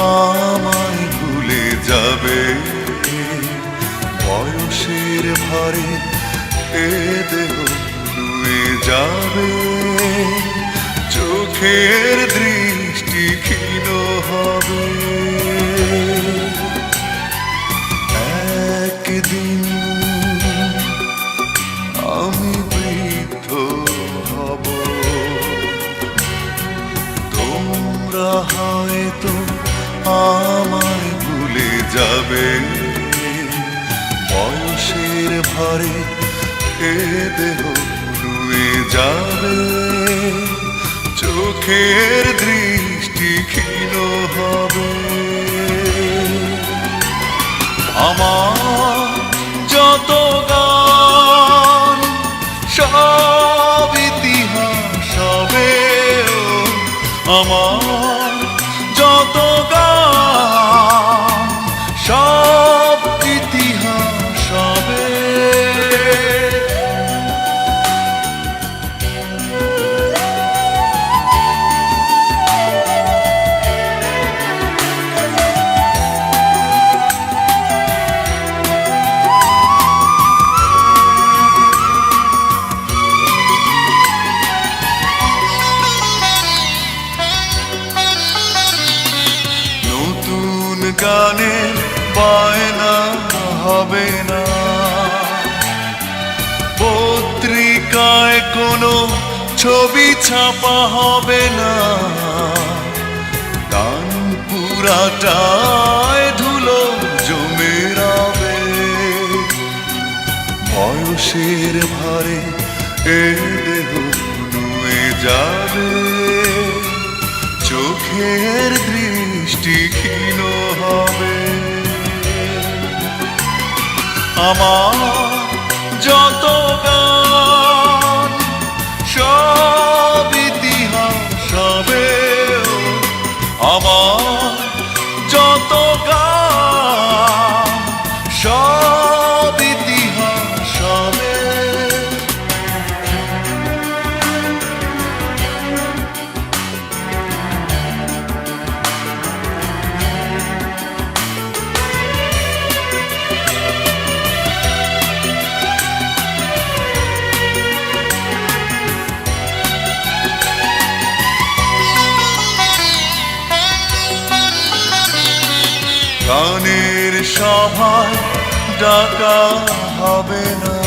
আমায় ভুলে যাবে। বয়সের ভারে এ দেহ নুয়ে যাবে, চোখের দৃষ্টি ক্ষীণ হবে। একদিন আমি বৃদ্ধ হব, তোমরা হয়তো আমায় ভুলে যাবে। বয়সের ভারে এ দেহ নুয়ে যাবে, চোখের দৃষ্টি ক্ষীণ হবে। আমার যত গান সব ইতিহাস হবে, আমার যত গান সব ইতিহাস হবে। গানের বায়না হবে না, পত্রিকায় কোনো ছবি ছাপা হবে না, গান পুরাটায় ধুলো জমে রবে। বয়সের ভারে এ দেহ নুয়ে যাবে, চোখের দৃষ্টি ক্ষীণ হবে। আমার যত গান সব ইতিহাস হবে, আমার যত গান সব ইতিহাস হবে। গানের সভায় ডাকা হবে না,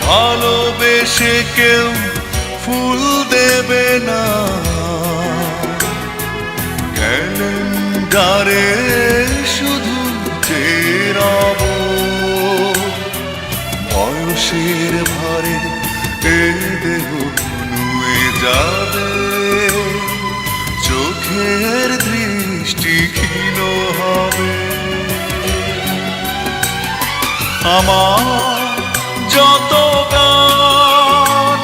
ভালোবেসে কেউ ফুল দেবে না, ক্যালেন্ডারে শুধু চেয়ে রব। বয়সের ভারে এ দেহ নুয়ে যাবে, চোখের দৃষ্টি ক্ষীণ হবে। আমার যত গান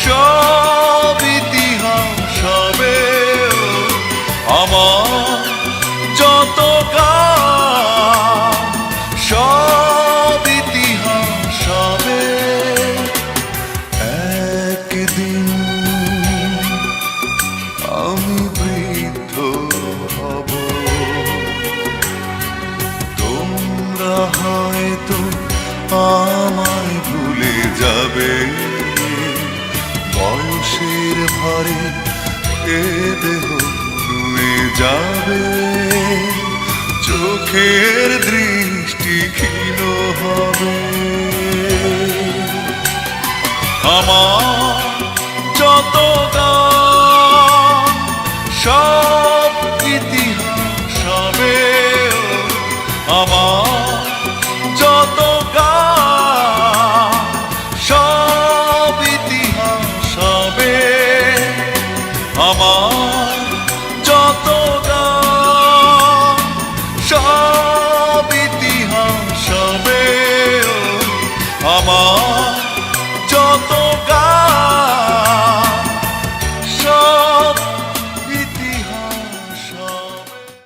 সব ইতিহাস হবে, আমার যত গান সব ইতিহাস হবে। একদিন আমি বৃদ্ধ হব, তোমরা হয়তো আমায় ভুলে যাবে। বয়সের ভারে এ দেহ নুয়ে যাবে, চোখের দৃষ্টি ক্ষীণ হবে। আমার যত গান সব ইতিহাস হবে, আমার যত গান সব ইতিহাস হবে, আমার যত